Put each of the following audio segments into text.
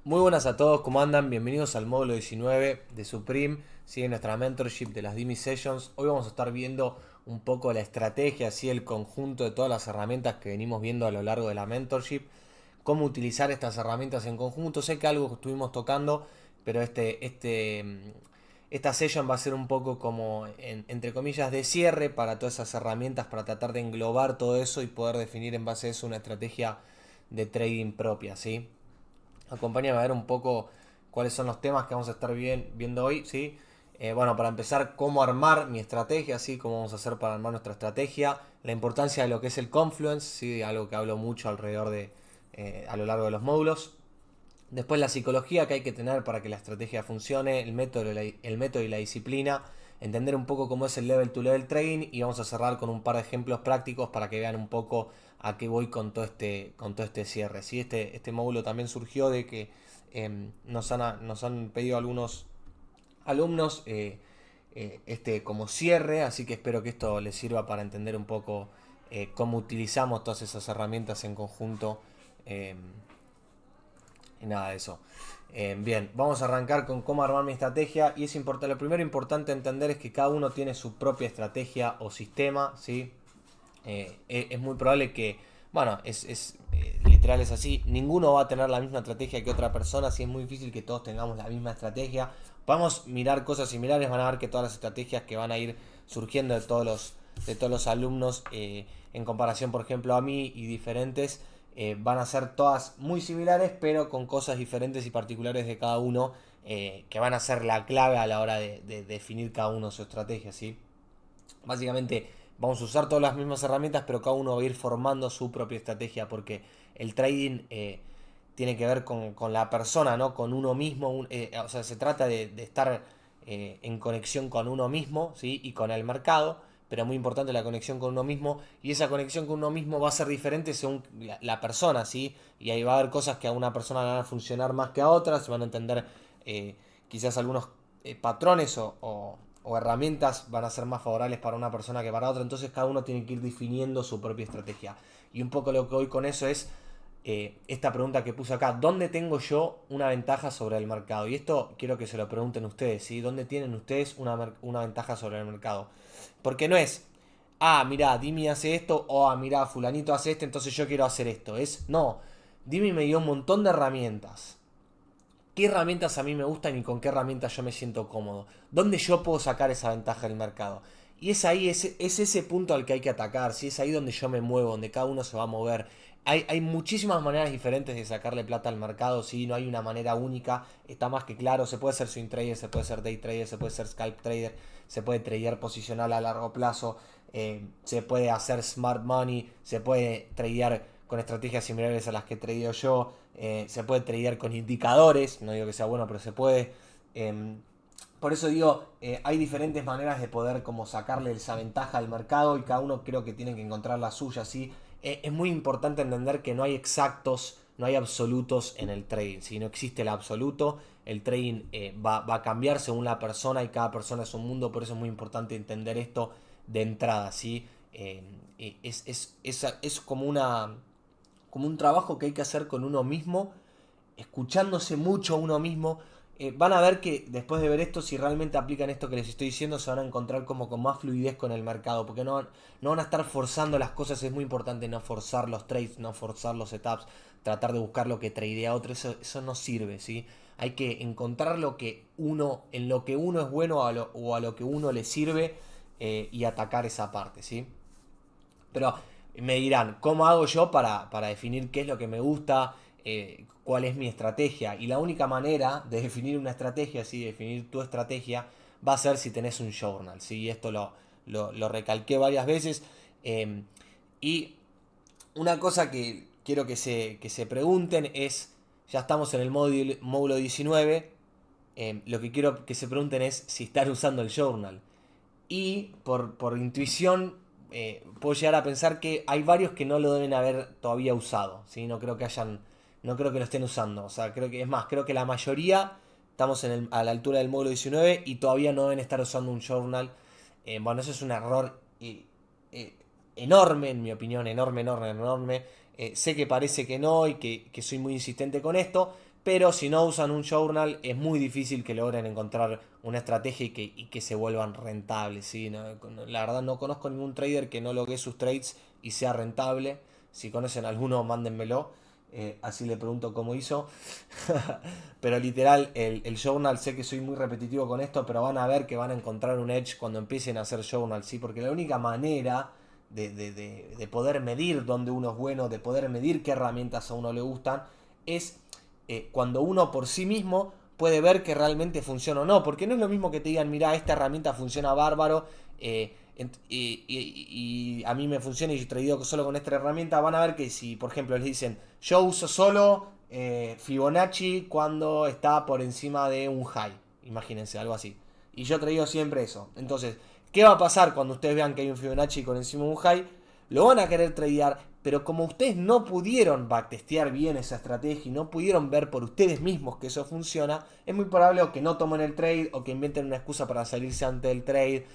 Muy buenas a todos, ¿cómo andan? Bienvenidos al módulo 19 de Supreme, sigue nuestra mentorship de las Dimi Sessions. Hoy vamos a estar viendo un poco la estrategia, así el conjunto de todas las herramientas que venimos viendo a lo largo de la mentorship, cómo utilizar estas herramientas en conjunto. Sé que algo que estuvimos tocando, pero esta session va a ser un poco como, entre comillas, de cierre para todas esas herramientas, para tratar de englobar todo eso y poder definir en base a eso una estrategia de trading propia, ¿sí? Acompáñame a ver un poco cuáles son los temas que vamos a estar viendo hoy, ¿sí? Bueno, para empezar, cómo armar mi estrategia, ¿sí? Cómo vamos a hacer para armar nuestra estrategia, la importancia de lo que es el confluence, ¿sí? Algo que hablo mucho alrededor a lo largo de los módulos. Después la psicología que hay que tener para que la estrategia funcione, el método y la disciplina, entender un poco cómo es el level to level trading y vamos a cerrar con un par de ejemplos prácticos para que vean un poco a qué voy con todo este cierre. ¿Sí? Este módulo también surgió de que nos han pedido algunos alumnos como cierre, así que espero que esto les sirva para entender un poco cómo utilizamos todas esas herramientas en conjunto. Eh, y nada de eso. Bien, vamos a arrancar con cómo armar mi estrategia. Y es importante, lo primero importante entender es que cada uno tiene su propia estrategia o sistema, ¿sí? Es muy probable que, bueno, literal es así, ninguno va a tener la misma estrategia que otra persona, así es muy difícil que todos tengamos la misma estrategia. Vamos a mirar cosas similares, van a ver que todas las estrategias que van a ir surgiendo de todos los alumnos, en comparación, por ejemplo, a mí y diferentes, van a ser todas muy similares, pero con cosas diferentes y particulares de cada uno, que van a ser la clave a la hora de definir cada uno su estrategia, ¿sí? Básicamente vamos a usar todas las mismas herramientas, pero cada uno va a ir formando su propia estrategia, porque el trading tiene que ver con la persona, ¿no? Con uno mismo, o sea, se trata de estar en conexión con uno mismo, ¿sí? Y con el mercado, pero muy importante la conexión con uno mismo, y esa conexión con uno mismo va a ser diferente según la persona, ¿sí? Y ahí va a haber cosas que a una persona le van a funcionar más que a otras, se van a entender eh, quizás algunos patrones o herramientas van a ser más favorables para una persona que para otra, entonces cada uno tiene que ir definiendo su propia estrategia. Y un poco lo que voy con eso es esta pregunta que puse acá: ¿dónde tengo yo una ventaja sobre el mercado? Y esto quiero que se lo pregunten ustedes, ¿sí? ¿Dónde tienen ustedes una ventaja sobre el mercado? Porque no es, ah, mirá, Dimi hace esto, o ah, mirá, fulanito hace esto, entonces yo quiero hacer esto. No, Dimi me dio un montón de herramientas. ¿Qué herramientas a mí me gustan y con qué herramientas yo me siento cómodo? ¿Dónde yo puedo sacar esa ventaja del mercado? Y es ahí, es ese punto al que hay que atacar, ¿sí? Es ahí donde yo me muevo, donde cada uno se va a mover. Hay muchísimas maneras diferentes de sacarle plata al mercado, ¿sí? No hay una manera única, está más que claro. Se puede ser swing trader, se puede ser day trader, se puede ser scalp trader, se puede tradear posicional a largo plazo, se puede hacer smart money, se puede tradear con estrategias similares a las que tradeo yo, se puede tradear con indicadores, no digo que sea bueno, pero se puede. Por eso digo, hay diferentes maneras de poder como sacarle esa ventaja al mercado y cada uno creo que tiene que encontrar la suya, ¿sí? Es muy importante entender que no hay exactos, no hay absolutos en el trading, si no existe el absoluto, el trading va a cambiar según la persona y cada persona es un mundo, por eso es muy importante entender esto de entrada, ¿sí? Es como un trabajo que hay que hacer con uno mismo, escuchándose mucho a uno mismo. Van a ver que después de ver esto, si realmente aplican esto que les estoy diciendo, se van a encontrar como con más fluidez con el mercado, porque no van a estar forzando las cosas. Es muy importante no forzar los trades, no forzar los setups, tratar de buscar lo que tradea otro, eso no sirve, ¿sí? Hay que encontrar en lo que uno es bueno o a lo que uno le sirve, y atacar esa parte, ¿sí? Pero me dirán, ¿cómo hago yo para definir qué es lo que me gusta? ¿Cuál es mi estrategia? Y la única manera de definir una estrategia, ¿sí? Definir tu estrategia, va a ser si tenés un journal, ¿sí? Esto lo recalqué varias veces. Y una cosa que quiero que se pregunten es, ya estamos en el módulo 19, lo que quiero que se pregunten es si están usando el journal. Y por intuición, puedo llegar a pensar que hay varios que no lo deben haber todavía usado, ¿sí? No creo que lo estén usando. O sea, creo que la mayoría estamos a la altura del módulo 19 y todavía no deben estar usando un journal. Bueno, eso es un error eh, enorme, en mi opinión, enorme, enorme, enorme. Sé que parece que no y que soy muy insistente con esto, pero si no usan un journal es muy difícil que logren encontrar una estrategia y que se vuelvan rentables, ¿sí? La verdad no conozco ningún trader que no logue sus trades y sea rentable. Si conocen alguno, mándenmelo. Así le pregunto cómo hizo. Pero literal, el journal, sé que soy muy repetitivo con esto, pero van a ver que van a encontrar un edge cuando empiecen a hacer journal, ¿sí? Porque la única manera de poder medir dónde uno es bueno, de poder medir qué herramientas a uno le gustan, es cuando uno por sí mismo puede ver que realmente funciona o no. Porque no es lo mismo que te digan, mira, esta herramienta funciona bárbaro, y a mí me funciona y yo he traído solo con esta herramienta. Van a ver que si, por ejemplo, les dicen, yo uso solo Fibonacci cuando está por encima de un high, imagínense, algo así, y yo he traído siempre eso. Entonces, ¿qué va a pasar cuando ustedes vean que hay un Fibonacci por encima de un high? Lo van a querer tradear, pero como ustedes no pudieron backtestear bien esa estrategia y no pudieron ver por ustedes mismos que eso funciona, es muy probable o que no tomen el trade o que inventen una excusa para salirse antes del trade,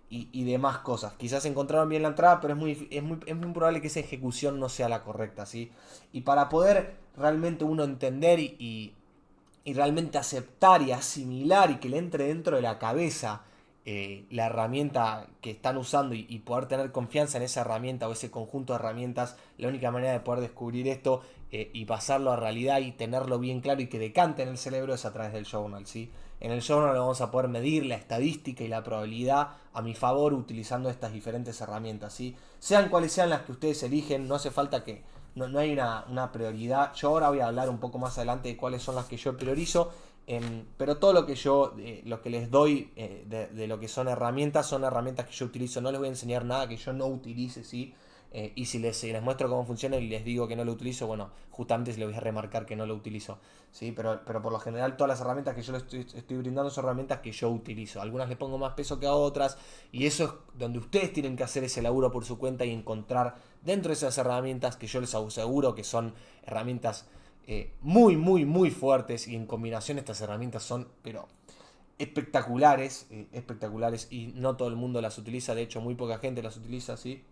y demás cosas. Quizás encontraron bien la entrada, pero es muy probable que esa ejecución no sea la correcta, ¿sí? Y para poder realmente uno entender y realmente aceptar y asimilar y que le entre dentro de la cabeza la herramienta que están usando y poder tener confianza en esa herramienta o ese conjunto de herramientas, la única manera de poder descubrir esto y pasarlo a realidad y tenerlo bien claro y que decante en el cerebro es a través del journal, ¿sí? En el journal vamos a poder medir la estadística y la probabilidad a mi favor utilizando estas diferentes herramientas, ¿sí? Sean cuales sean las que ustedes eligen, no hace falta que... No hay una prioridad. Yo ahora voy a hablar un poco más adelante de cuáles son las que yo priorizo. Pero todo lo que lo que les doy de lo que son herramientas que yo utilizo. No les voy a enseñar nada que yo no utilice, ¿sí? Y si les muestro cómo funciona y les digo que no lo utilizo, bueno, justamente les voy a remarcar que no lo utilizo, ¿sí? Pero por lo general todas las herramientas que yo les estoy brindando son herramientas que yo utilizo. Algunas les pongo más peso que a otras y eso es donde ustedes tienen que hacer ese laburo por su cuenta y encontrar dentro de esas herramientas que yo les aseguro que son herramientas muy fuertes, y en combinación estas herramientas son, pero espectaculares, y no todo el mundo las utiliza, de hecho muy poca gente las utiliza, ¿sí?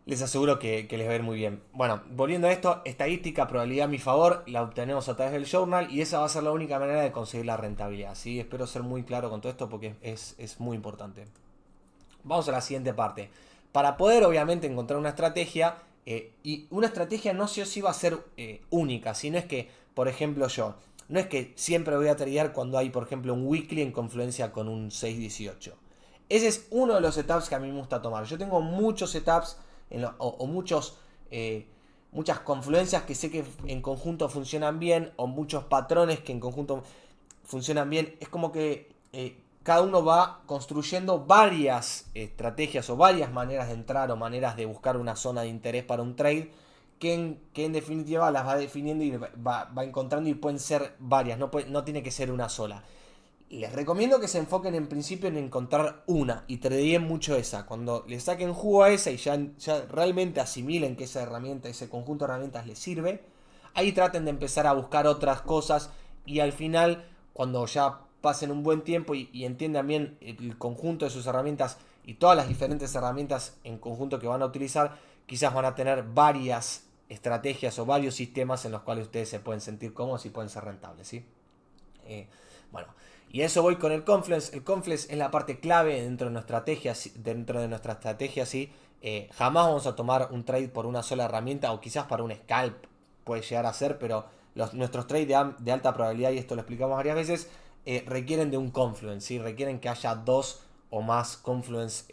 Les aseguro que les va a ir muy bien. Bueno, volviendo a esto, estadística, probabilidad a mi favor, la obtenemos a través del journal y esa va a ser la única manera de conseguir la rentabilidad, ¿sí? Espero ser muy claro con todo esto porque es muy importante. Vamos a la siguiente parte. Para poder obviamente encontrar una estrategia, y una estrategia no sí o sí va a ser única, sino es que, por ejemplo, no es que siempre voy a tradear cuando hay, por ejemplo, un weekly en confluencia con un 618. Ese es uno de los setups que a mí me gusta tomar. Yo tengo muchos setups muchas confluencias que sé que en conjunto funcionan bien, o muchos patrones que en conjunto funcionan bien. Es como que cada uno va construyendo varias estrategias o varias maneras de entrar o maneras de buscar una zona de interés para un trade que en definitiva las va definiendo y va encontrando, y pueden ser varias, no tiene que ser una sola. Les recomiendo que se enfoquen en principio en encontrar una y tradeen mucho esa. Cuando le saquen jugo a esa y ya realmente asimilen que esa herramienta, ese conjunto de herramientas les sirve, ahí traten de empezar a buscar otras cosas y al final, cuando ya pasen un buen tiempo y entiendan bien el conjunto de sus herramientas y todas las diferentes herramientas en conjunto que van a utilizar, quizás van a tener varias estrategias o varios sistemas en los cuales ustedes se pueden sentir cómodos y pueden ser rentables, ¿sí? Bueno, y a eso voy con el Confluence. El Confluence es la parte clave dentro de nuestra estrategia, ¿sí? Jamás vamos a tomar un trade por una sola herramienta, o quizás para un scalp puede llegar a ser, pero nuestros trades de alta probabilidad, y esto lo explicamos varias veces, requieren de un Confluence, ¿sí? Requieren que haya dos o más Confluence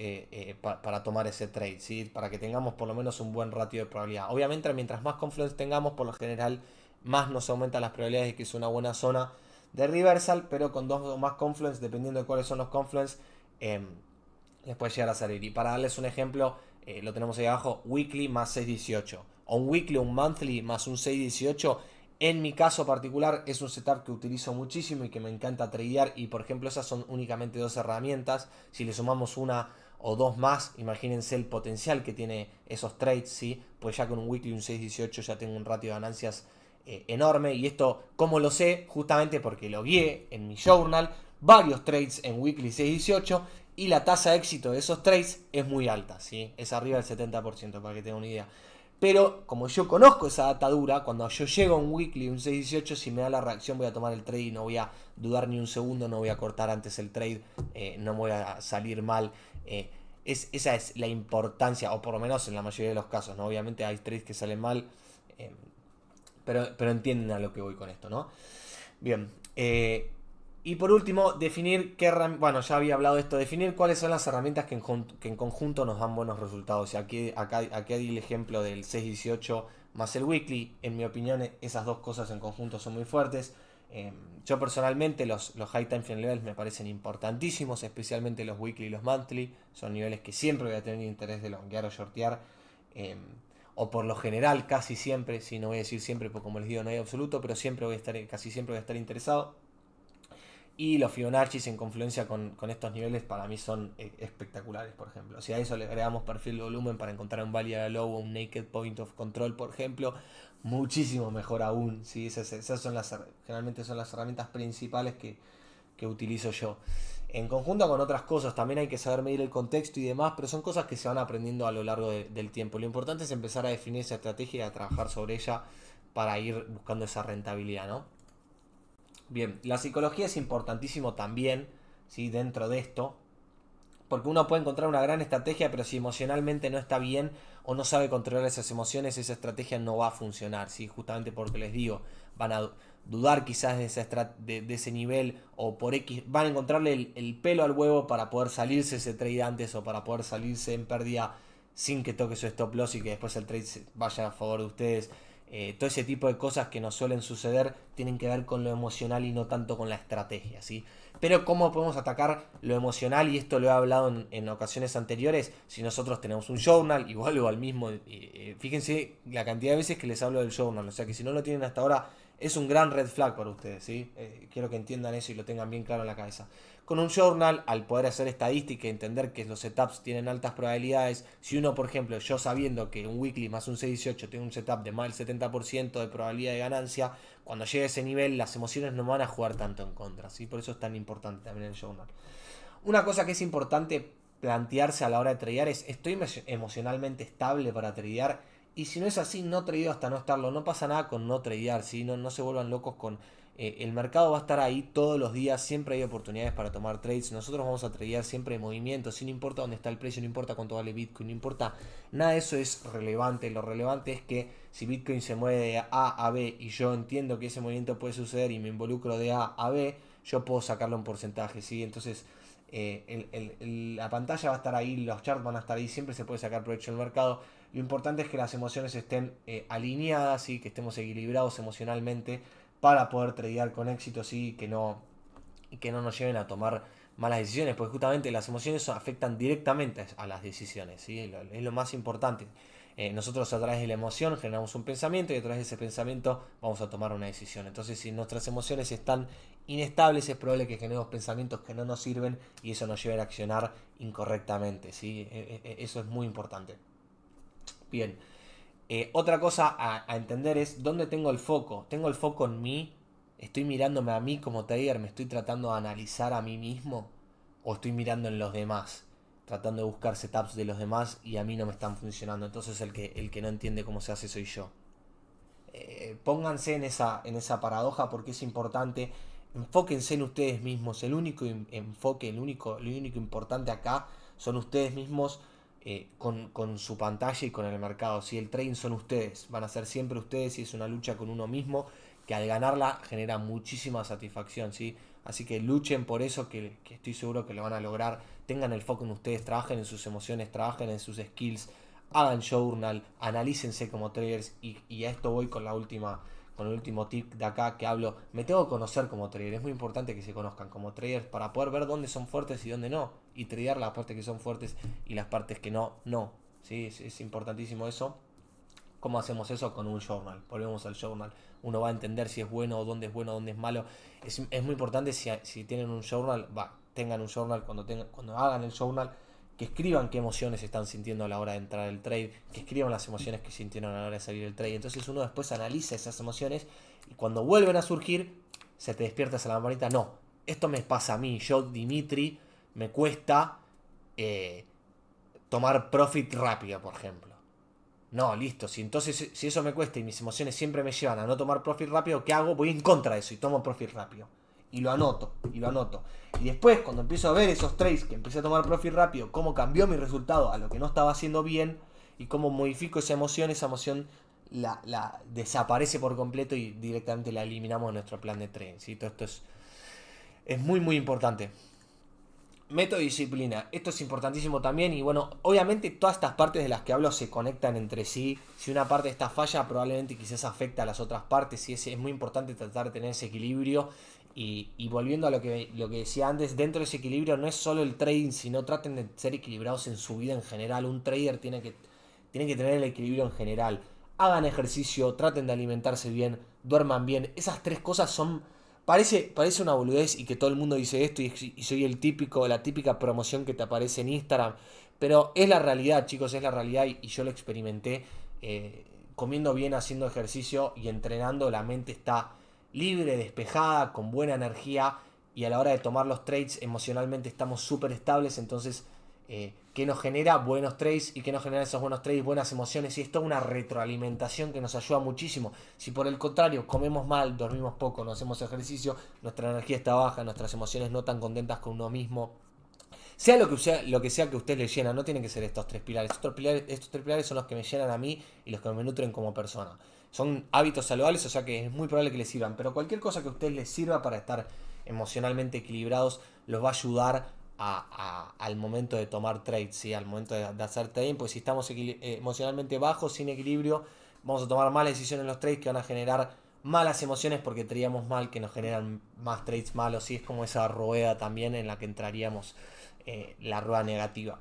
para tomar ese trade, ¿sí? Para que tengamos por lo menos un buen ratio de probabilidad. Obviamente, mientras más Confluence tengamos, por lo general, más nos aumentan las probabilidades de que es una buena zona de reversal, pero con dos o más Confluence, dependiendo de cuáles son los Confluence, les puede llegar a salir. Y para darles un ejemplo, lo tenemos ahí abajo: weekly más 618, o un weekly o un monthly más un 618. En mi caso particular es un setup que utilizo muchísimo y que me encanta tradear, y por ejemplo esas son únicamente dos herramientas. Si le sumamos una o dos más, imagínense el potencial que tiene esos trades, ¿sí? Pues ya con un weekly y un 618 ya tengo un ratio de ganancias enorme. Y esto, ¿cómo lo sé? Justamente porque lo guié en mi journal, varios trades en weekly 618, y la tasa de éxito de esos trades es muy alta, ¿sí? Es arriba del 70%, para que tengan una idea. Pero como yo conozco esa data dura, cuando yo llego a un weekly, un 618, si me da la reacción voy a tomar el trade y no voy a dudar ni un segundo, no voy a cortar antes el trade, no me voy a salir mal. Esa es la importancia, o por lo menos en la mayoría de los casos, ¿no? Obviamente hay trades que salen mal, pero entienden a lo que voy con esto, ¿no? Bien. Y por último, definir bueno, ya había hablado de esto, definir cuáles son las herramientas que en conjunto nos dan buenos resultados. Y aquí di el ejemplo del 618 más el weekly. En mi opinión, esas dos cosas en conjunto son muy fuertes. Yo personalmente los high time frame levels me parecen importantísimos, especialmente los weekly y los monthly. Son niveles que siempre voy a tener interés de longuear o shortear. O por lo general, casi siempre, si no voy a decir siempre, porque como les digo, no hay absoluto, pero casi siempre voy a estar interesado. Y los Fibonacci en confluencia con estos niveles para mí son espectaculares, por ejemplo. Si a eso le agregamos perfil de volumen para encontrar un value low o un naked point of control, por ejemplo, muchísimo mejor aún. ¿Sí? Esas son generalmente son las herramientas principales que utilizo yo. En conjunto con otras cosas, también hay que saber medir el contexto y demás, pero son cosas que se van aprendiendo a lo largo del tiempo. Lo importante es empezar a definir esa estrategia y a trabajar sobre ella para ir buscando esa rentabilidad, ¿no? Bien, la psicología es importantísimo también, ¿sí? Dentro de esto, porque uno puede encontrar una gran estrategia, pero si emocionalmente no está bien o no sabe controlar esas emociones, esa estrategia no va a funcionar, ¿sí? Justamente porque les digo, van a dudar quizás de ese nivel o por X, van a encontrarle el pelo al huevo para poder salirse ese trade antes o para poder salirse en pérdida sin que toque su stop loss y que después el trade vaya a favor de ustedes. Todo ese tipo de cosas que nos suelen suceder tienen que ver con lo emocional y no tanto con la estrategia, ¿sí? Pero ¿cómo podemos atacar lo emocional? Y esto lo he hablado en ocasiones anteriores. Si nosotros tenemos un journal, igual o al mismo, fíjense la cantidad de veces que les hablo del journal. O sea que si no lo tienen hasta ahora, es un gran red flag para ustedes, ¿sí? Quiero que entiendan eso y lo tengan bien claro en la cabeza. Con un journal, al poder hacer estadística y entender que los setups tienen altas probabilidades, si uno, por ejemplo, yo sabiendo que un weekly más un 618 tiene un setup de más del 70% de probabilidad de ganancia, cuando llegue a ese nivel las emociones no van a jugar tanto en contra, ¿sí? Por eso es tan importante también el journal. Una cosa que es importante plantearse a la hora de tradear es, ¿estoy emocionalmente estable para tradear? Y si no es así, no tradeo hasta no estarlo. No pasa nada con no tradear, ¿sí? No se vuelvan locos con... el mercado va a estar ahí todos los días, siempre hay oportunidades para tomar trades. Nosotros vamos a tradear siempre en movimiento, sin importa dónde está el precio, no importa cuánto vale Bitcoin, no importa. Nada de eso es relevante. Lo relevante es que si Bitcoin se mueve de A a B y yo entiendo que ese movimiento puede suceder y me involucro de A a B, yo puedo sacarlo en porcentaje, ¿sí? Entonces... la pantalla va a estar ahí, los charts van a estar ahí, siempre se puede sacar provecho del mercado. Lo importante es que las emociones estén alineadas y que estemos equilibrados emocionalmente para poder tradear con éxito, ¿sí? Y que no nos lleven a tomar malas decisiones, porque justamente las emociones afectan directamente a las decisiones, ¿sí? Es lo más importante. Nosotros a través de la emoción generamos un pensamiento y a través de ese pensamiento vamos a tomar una decisión. Entonces, si nuestras emociones están inestables, es probable que generemos pensamientos que no nos sirven y eso nos lleve a accionar incorrectamente, ¿sí? Eso es muy importante. Bien, otra cosa a entender es dónde tengo el foco. ¿Tengo el foco en mí? ¿Estoy mirándome a mí como trader? ¿Me estoy tratando de analizar a mí mismo? ¿O estoy mirando en los demás? Tratando de buscar setups de los demás y a mí no me están funcionando. Entonces el que no entiende cómo se hace soy yo. Pónganse en esa paradoja porque es importante. Enfóquense en ustedes mismos. El único enfoque, lo único importante acá son ustedes mismos con su pantalla y con el mercado. Si el trading son ustedes, van a ser siempre ustedes y es una lucha con uno mismo que al ganarla genera muchísima satisfacción, ¿sí? Así que luchen por eso que estoy seguro que lo van a lograr. Tengan el foco en ustedes, trabajen en sus emociones, trabajen en sus skills, hagan journal, analícense como traders y a esto voy con el último tip de acá que hablo. Me tengo que conocer como trader, es muy importante que se conozcan como traders para poder ver dónde son fuertes y dónde no y tradear las partes que son fuertes y las partes que no, no. ¿Sí? Es importantísimo eso. ¿Cómo hacemos eso? Con un journal. Volvemos al journal. Uno va a entender si es bueno, dónde es malo. Es muy importante si tienen un journal, tengan un journal cuando hagan el journal, que escriban qué emociones están sintiendo a la hora de entrar al trade, que escriban las emociones que sintieron a la hora de salir del trade. Entonces uno después analiza esas emociones y cuando vuelven a surgir, se te despierta esa lamparita. No, esto me pasa a mí. Yo, Dimitri, me cuesta tomar profit rápido, por ejemplo. No, listo. Si eso me cuesta y mis emociones siempre me llevan a no tomar profit rápido, ¿qué hago? Voy en contra de eso y tomo profit rápido. Y lo anoto, y lo anoto. Y después, cuando empiezo a ver esos trades que empecé a tomar profit rápido, cómo cambió mi resultado a lo que no estaba haciendo bien y cómo modifico esa emoción la desaparece por completo y directamente la eliminamos de nuestro plan de trading. ¿Sí? Todo esto es muy, muy importante. Método y disciplina. Esto es importantísimo también y bueno, obviamente todas estas partes de las que hablo se conectan entre sí. Si una parte está falla, probablemente quizás afecta a las otras partes y es muy importante tratar de tener ese equilibrio. Y volviendo a lo que decía antes, dentro de ese equilibrio no es solo el trading, sino traten de ser equilibrados en su vida en general. Un trader tiene que tener el equilibrio en general. Hagan ejercicio, traten de alimentarse bien, duerman bien. Esas tres cosas son. Parece una boludez y que todo el mundo dice esto y soy la típica promoción que te aparece en Instagram. Pero es la realidad, chicos, es la realidad y yo lo experimenté. Comiendo bien, haciendo ejercicio y entrenando, la mente está libre, despejada, con buena energía y a la hora de tomar los trades emocionalmente estamos súper estables. Entonces, que nos genera buenos trades y que nos genera esos buenos trades, buenas emociones y es toda una retroalimentación que nos ayuda muchísimo. Si por el contrario comemos mal, dormimos poco, no hacemos ejercicio, nuestra energía está baja, nuestras emociones no tan contentas con uno mismo. Sea lo que sea que usted le llena, no tienen que ser estos tres pilares. Estos tres pilares son los que me llenan a mí y los que me nutren como persona. Son hábitos saludables, o sea que es muy probable que les sirvan. Pero cualquier cosa que a usted les sirva para estar emocionalmente equilibrados los va a ayudar al momento de tomar trades, ¿sí? Al momento de hacer trading. Pues si estamos emocionalmente bajos, sin equilibrio, vamos a tomar malas decisiones en los trades que van a generar malas emociones porque traíamos mal, que nos generan más trades malos. ¿Sí? Es como esa rueda también en la que entraríamos la rueda negativa.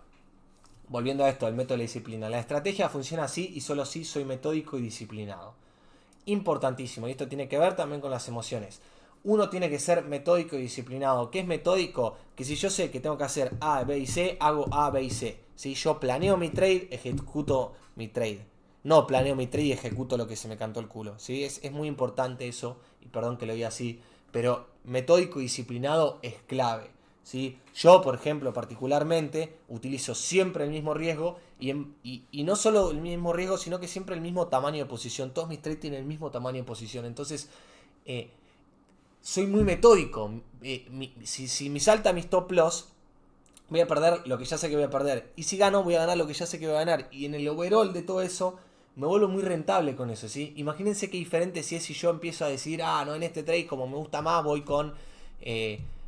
Volviendo a esto, el método de la disciplina. La estrategia funciona así y solo así soy metódico y disciplinado. Importantísimo, y esto tiene que ver también con las emociones. Uno tiene que ser metódico y disciplinado. ¿Qué es metódico? Que si yo sé que tengo que hacer A, B y C, hago A, B y C. Si yo planeo mi trade, ejecuto mi trade. No planeo mi trade y ejecuto lo que se me cantó el culo. ¿Sí? Es muy importante eso, y perdón que lo diga así, pero metódico y disciplinado es clave. ¿Sí? Yo, por ejemplo, particularmente, utilizo siempre el mismo riesgo y no solo el mismo riesgo, sino que siempre el mismo tamaño de posición. Todos mis trades tienen el mismo tamaño de posición. Entonces, soy muy metódico. Si me salta mi stop loss, voy a perder lo que ya sé que voy a perder. Y si gano, voy a ganar lo que ya sé que voy a ganar. Y en el overall de todo eso, me vuelvo muy rentable con eso, ¿sí? Imagínense qué diferente si es si yo empiezo a decir, no, en este trade como me gusta más, voy con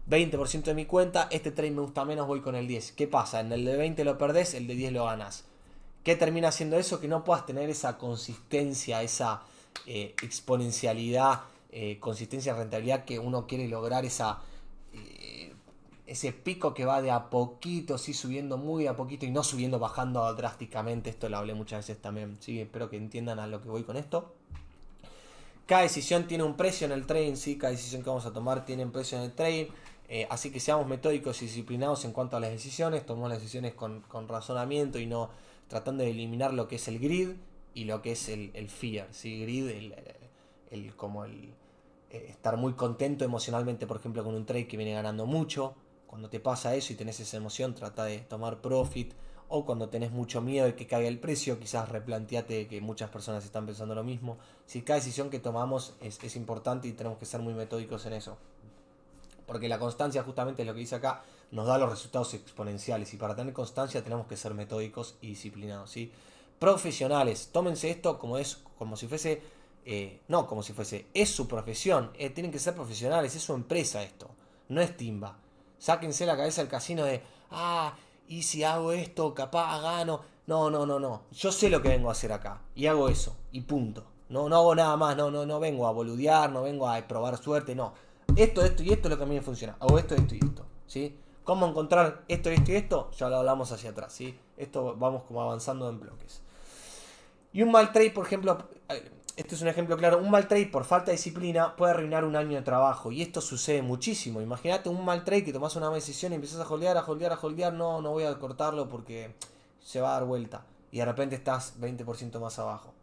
20% de mi cuenta, este trade me gusta menos, voy con el 10. ¿Qué pasa? En el de 20 lo perdés, el de 10 lo ganás. ¿Qué termina haciendo eso? Que no puedas tener esa consistencia, esa exponencialidad, consistencia, rentabilidad que uno quiere lograr, ese pico que va de a poquito, sí, subiendo muy de a poquito y no subiendo, bajando drásticamente. Esto lo hablé muchas veces también, sí, espero que entiendan a lo que voy con esto. Cada decisión tiene un precio en el trading, sí, cada decisión que vamos a tomar tiene un precio en el trading. Así que seamos metódicos y disciplinados en cuanto a las decisiones, tomemos las decisiones con razonamiento y no tratando de eliminar lo que es el grid y lo que es el fear. ¿Sí? Grid, como el estar muy contento emocionalmente, por ejemplo, con un trade que viene ganando mucho. Cuando te pasa eso y tenés esa emoción, trata de tomar profit. O cuando tenés mucho miedo de que caiga el precio, quizás replanteate que muchas personas están pensando lo mismo. Si cada decisión que tomamos es importante y tenemos que ser muy metódicos en eso. Porque la constancia, justamente es lo que dice acá, nos da los resultados exponenciales. Y para tener constancia tenemos que ser metódicos y disciplinados. ¿Sí? Profesionales, tómense esto como si fuese, no como si fuese, es su profesión. Tienen que ser profesionales, es su empresa esto. No es timba. Sáquense la cabeza del casino de, y si hago esto, capaz gano. No, no, no, no. Yo sé lo que vengo a hacer acá. Y hago eso. Y punto. No, no hago nada más. No vengo a boludear, no vengo a probar suerte. No. Esto y esto es lo que a mí me funciona. Hago esto y esto. ¿Sí? ¿Cómo encontrar esto y esto? Ya lo hablamos hacia atrás. ¿Sí? Esto vamos como avanzando en bloques. Y un mal trade, por ejemplo, este es un ejemplo claro, un mal trade por falta de disciplina puede arruinar un año de trabajo. Y esto sucede muchísimo. Imagínate un mal trade que tomas una decisión y empiezas a holdear. No voy a cortarlo porque se va a dar vuelta. Y de repente estás 20% más abajo.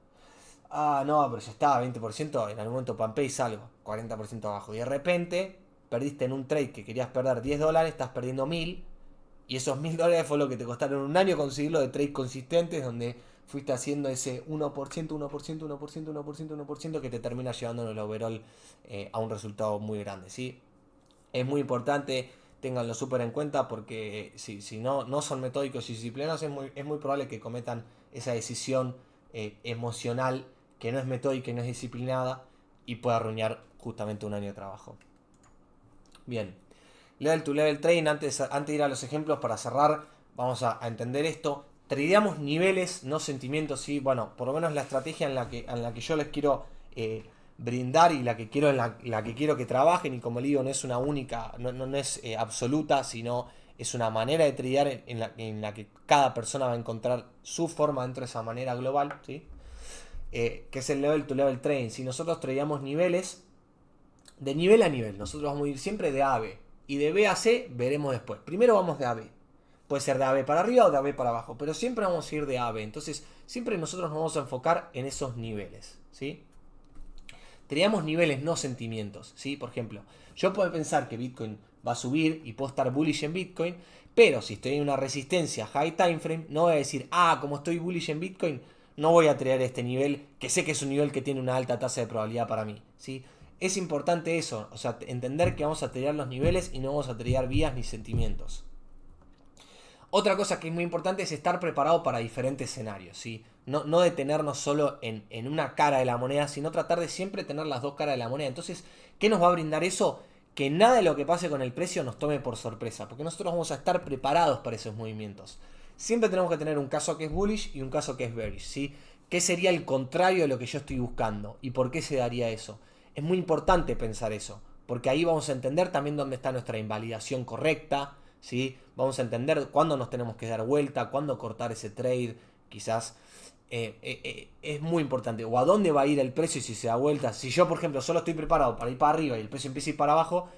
No, pero ya está, 20%, en algún momento pampé y salgo, 40% abajo. Y de repente perdiste en un trade que querías perder $10, estás perdiendo 1000. Y esos $1000 fue lo que te costaron un año conseguirlo de trades consistentes donde fuiste haciendo ese 1%, 1%, 1%, 1%, 1% que te termina llevando en el overall a un resultado muy grande, ¿sí? Es muy importante, ténganlo súper en cuenta porque si no son metódicos y disciplinados es muy probable que cometan esa decisión emocional que no es metódica y no es disciplinada y pueda arruinar justamente un año de trabajo. Bien, level to level trading, antes de ir a los ejemplos para cerrar, vamos a entender esto. Tradeamos niveles, no sentimientos, ¿sí? Bueno, por lo menos la estrategia en la que yo les quiero brindar y la que quiero la que quiero que trabajen, y como le digo, no es una única, no es absoluta, sino es una manera de tradear en la que cada persona va a encontrar su forma dentro de esa manera global, ¿sí? Que es el level to level trading. Si nosotros tradeamos niveles, de nivel a nivel, nosotros vamos a ir siempre de A a B. Y de B a C veremos después. Primero vamos de A a B. Puede ser de A a B para arriba o de A a B para abajo, pero siempre vamos a ir de A a B. Entonces, siempre nosotros nos vamos a enfocar en esos niveles, ¿sí? Teníamos niveles, no sentimientos, ¿sí? Por ejemplo, yo puedo pensar que Bitcoin va a subir y puedo estar bullish en Bitcoin, pero si estoy en una resistencia high time frame, no voy a decir, como estoy bullish en Bitcoin, no voy a traer este nivel, que sé que es un nivel que tiene una alta tasa de probabilidad para mí, ¿sí? Es importante eso, o sea, entender que vamos a tradear los niveles y no vamos a tradear vías ni sentimientos. Otra cosa que es muy importante es estar preparado para diferentes escenarios, ¿sí? No detenernos solo en una cara de la moneda, sino tratar de siempre tener las dos caras de la moneda. Entonces, ¿qué nos va a brindar eso? Que nada de lo que pase con el precio nos tome por sorpresa, porque nosotros vamos a estar preparados para esos movimientos. Siempre tenemos que tener un caso que es bullish y un caso que es bearish, ¿sí? ¿Qué sería el contrario de lo que yo estoy buscando? ¿Y por qué se daría eso? Es muy importante pensar eso, porque ahí vamos a entender también dónde está nuestra invalidación correcta, ¿sí? Vamos a entender cuándo nos tenemos que dar vuelta, cuándo cortar ese trade, quizás es muy importante. O a dónde va a ir el precio si se da vuelta. Si yo, por ejemplo, solo estoy preparado para ir para arriba y el precio empieza a ir para abajo,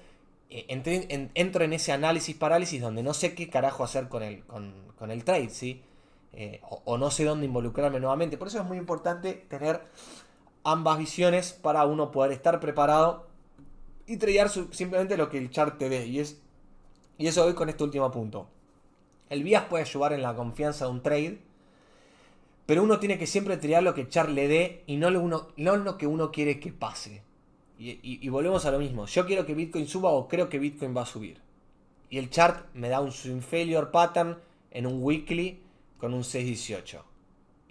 entro en ese análisis parálisis donde no sé qué carajo hacer con el trade, ¿sí? O no sé dónde involucrarme nuevamente. Por eso es muy importante tener ambas visiones para uno poder estar preparado y tradear simplemente lo que el chart te dé. Y eso voy con este último punto. El bias puede ayudar en la confianza de un trade, pero uno tiene que siempre tradear lo que el chart le dé y no lo que uno quiere que pase. Y volvemos a lo mismo. Yo quiero que Bitcoin suba o creo que Bitcoin va a subir. Y el chart me da un swing failure pattern en un weekly con un 6.18.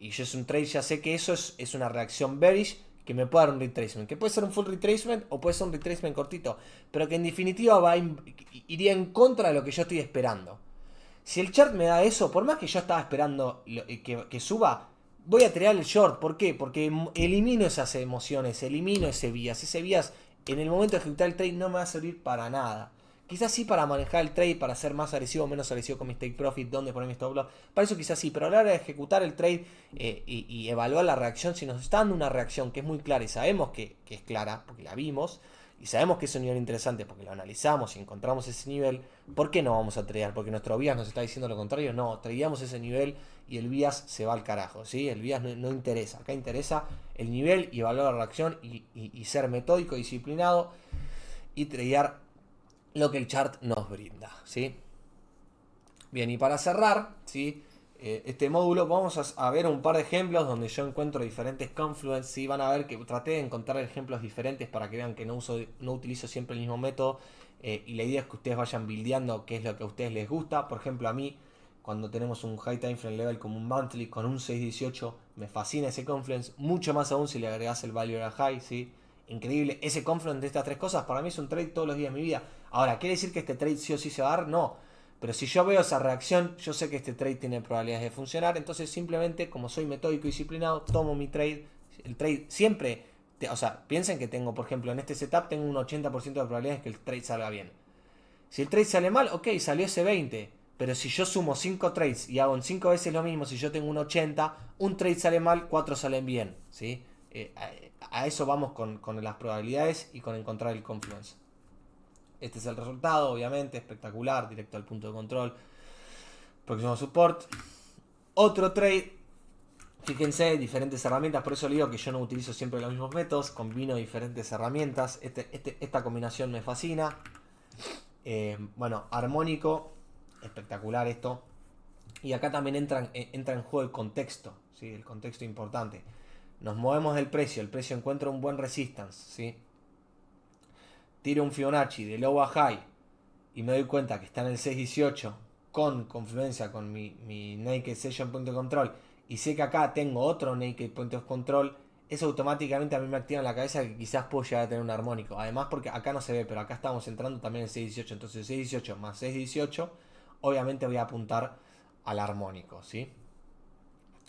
Y yo es un trade, ya sé que eso es una reacción bearish que me puede dar un retracement. Que puede ser un full retracement o puede ser un retracement cortito. Pero que en definitiva iría en contra de lo que yo estoy esperando. Si el chart me da eso, por más que yo estaba esperando que suba, voy a tirar el short. ¿Por qué? Porque elimino esas emociones, elimino ese bias. Ese bias en el momento de ejecutar el trade no me va a servir para nada. Quizás sí para manejar el trade, para ser más agresivo o menos agresivo con mi take profit, dónde poner mi stop loss. Para eso quizás sí, pero a la hora de ejecutar el trade y evaluar la reacción, si nos está dando una reacción que es muy clara y sabemos que es clara, porque la vimos, y sabemos que es un nivel interesante porque lo analizamos y encontramos ese nivel, ¿por qué no vamos a tradear? Porque nuestro bias nos está diciendo lo contrario. No, tradeamos ese nivel y el bias se va al carajo, ¿sí? El bias no interesa. Acá interesa el nivel y evaluar la reacción y ser metódico, disciplinado y tradear lo que el chart nos brinda, ¿sí? Bien, y para cerrar, ¿sí? Este módulo vamos a ver un par de ejemplos donde yo encuentro diferentes confluence, ¿sí? Van a ver que traté de encontrar ejemplos diferentes para que vean que no utilizo siempre el mismo método, y la idea es que ustedes vayan buildeando qué es lo que a ustedes les gusta. Por ejemplo, a mí, cuando tenemos un high time frame level como un monthly con un 6.18, me fascina ese confluence, mucho más aún si le agregas el value a high, ¿sí? Increíble, ese confluence de estas tres cosas para mí es un trade todos los días de mi vida. Ahora, ¿quiere decir que este trade sí o sí se va a dar? No. Pero si yo veo esa reacción, yo sé que este trade tiene probabilidades de funcionar. Entonces simplemente, como soy metódico y disciplinado, tomo mi trade. El trade siempre, o sea, piensen que tengo, por ejemplo, en este setup tengo un 80% de probabilidades que el trade salga bien. Si el trade sale mal, ok, salió ese 20. Pero si yo sumo 5 trades y hago en 5 veces lo mismo, si yo tengo un 80, un trade sale mal, 4 salen bien, ¿sí? A eso vamos con las probabilidades y con encontrar el confluence. Este es el resultado, obviamente, espectacular, directo al punto de control. Próximo support. Otro trade. Fíjense, diferentes herramientas, por eso le digo que yo no utilizo siempre los mismos métodos, combino diferentes herramientas. Esta combinación me fascina. Bueno, armónico, espectacular esto. Y acá también entra en juego el contexto, ¿sí? El contexto importante. Nos movemos del precio, el precio encuentra un buen resistance, ¿sí? Tiro un Fibonacci de low a high y me doy cuenta que está en el 618 con confluencia con mi Naked Session Point of Control y sé que acá tengo otro Naked Point of Control, eso automáticamente a mí me activa en la cabeza que quizás puedo llegar a tener un armónico. Además porque acá no se ve, pero acá estamos entrando también en 618. Entonces 618 más 618, obviamente voy a apuntar al armónico, ¿sí?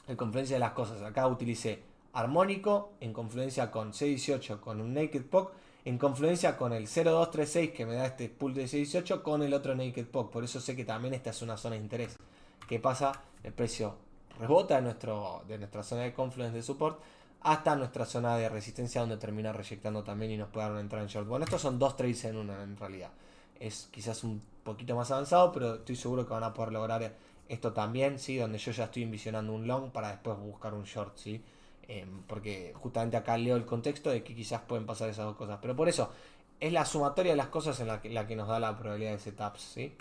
En confluencia de las cosas, acá utilicé armónico en confluencia con 618 con un Naked POC, en confluencia con el 0236 que me da este pool de 618 con el otro Naked POC. Por eso sé que también esta es una zona de interés. ¿Qué pasa? El precio rebota de nuestra zona de confluence de support hasta nuestra zona de resistencia, donde termina reyectando también y nos puede dar una entrada en short. Bueno, estos son dos trades en una en realidad. Es quizás un poquito más avanzado, pero estoy seguro que van a poder lograr esto también, ¿sí? Donde yo ya estoy envisionando un long para después buscar un short, ¿sí? Porque justamente acá leo el contexto de que quizás pueden pasar esas dos cosas. Pero por eso, es la sumatoria de las cosas en la que nos da la probabilidad de setups, ¿sí?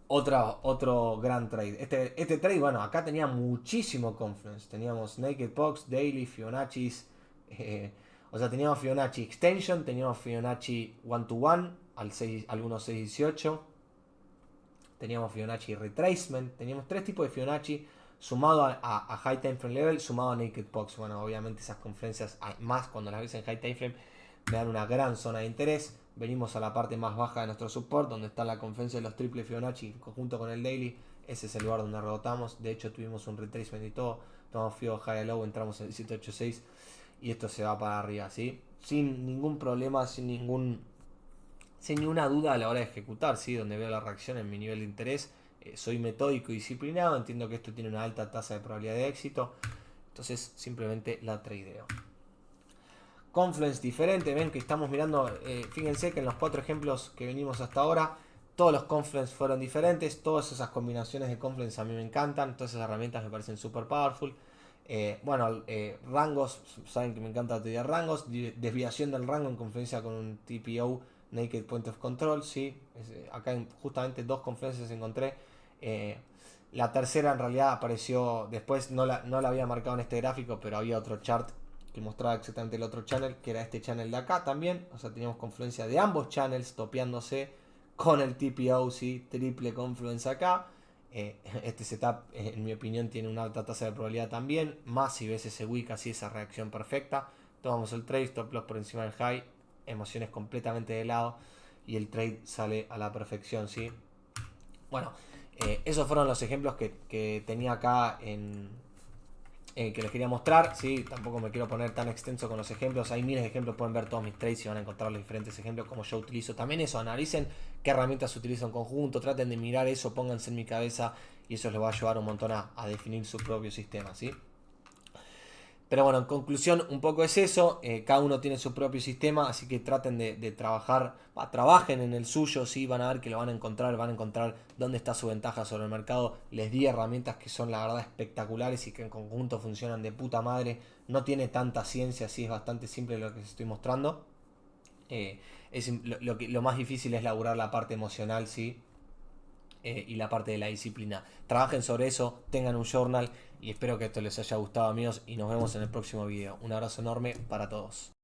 Otro gran trade. Este trade, bueno, acá tenía muchísimo confluence. Teníamos Naked Box, Daily, Fibonacci's. O sea, teníamos Fibonacci Extension, teníamos Fibonacci One to One al 618. Teníamos Fibonacci Retracement. Teníamos tres tipos de Fibonacci sumado a High Time Frame Level, sumado a Naked Box. Bueno, obviamente esas confluencias, más cuando las ves en High Time Frame, me dan una gran zona de interés. Venimos a la parte más baja de nuestro support, donde está la confluencia de los triple Fibonacci en conjunto con el daily. Ese es el lugar donde rebotamos. De hecho, tuvimos un retracement y todo. Tomamos Fibo high low, entramos en el 786 y esto se va para arriba, ¿sí? Sin ningún problema, sin ninguna duda a la hora de ejecutar, ¿sí? Donde veo la reacción en mi nivel de interés. Soy metódico y disciplinado. Entiendo que esto tiene una alta tasa de probabilidad de éxito. Entonces, simplemente la tradeo. Confluence diferente, ven que estamos mirando, fíjense que en los 4 ejemplos que venimos hasta ahora, todos los confluence fueron diferentes, todas esas combinaciones de confluence a mí me encantan, todas esas herramientas me parecen super powerful. Rangos, saben que me encanta tradear rangos, desviación del rango en confluencia con un TPO, Naked Point of Control, ¿sí? Acá justamente 2 confluencias encontré. La tercera en realidad apareció después, no la había marcado en este gráfico, pero había otro chart que mostraba exactamente el otro channel, que era este channel de acá también. O sea, teníamos confluencia de ambos channels topeándose con el TPO, ¿sí? Triple confluence acá. Este setup, en mi opinión, tiene una alta tasa de probabilidad también. Más si ves ese wick así, esa reacción perfecta. Tomamos el trade, stop loss por encima del high. Emociones completamente de lado. Y el trade sale a la perfección, ¿sí? Bueno, esos fueron los ejemplos que tenía acá que les quería mostrar, ¿sí? Tampoco me quiero poner tan extenso con los ejemplos. Hay miles de ejemplos, pueden ver todos mis trades y van a encontrar los diferentes ejemplos como yo utilizo. También eso, analicen qué herramientas utilizo en conjunto, traten de mirar eso, pónganse en mi cabeza y eso les va a ayudar un montón a definir su propio sistema, ¿sí? Pero bueno, en conclusión, un poco es eso. Cada uno tiene su propio sistema, así que traten de trabajar, trabajen en el suyo, ¿sí? Van a ver que lo van a encontrar dónde está su ventaja sobre el mercado. Les di herramientas que son la verdad espectaculares y que en conjunto funcionan de puta madre. No tiene tanta ciencia, sí, es bastante simple lo que les estoy mostrando. Lo más difícil es laburar la parte emocional, ¿sí? Y la parte de la disciplina. Trabajen sobre eso, tengan un journal y espero que esto les haya gustado, amigos, y nos vemos en el próximo video. Un abrazo enorme para todos.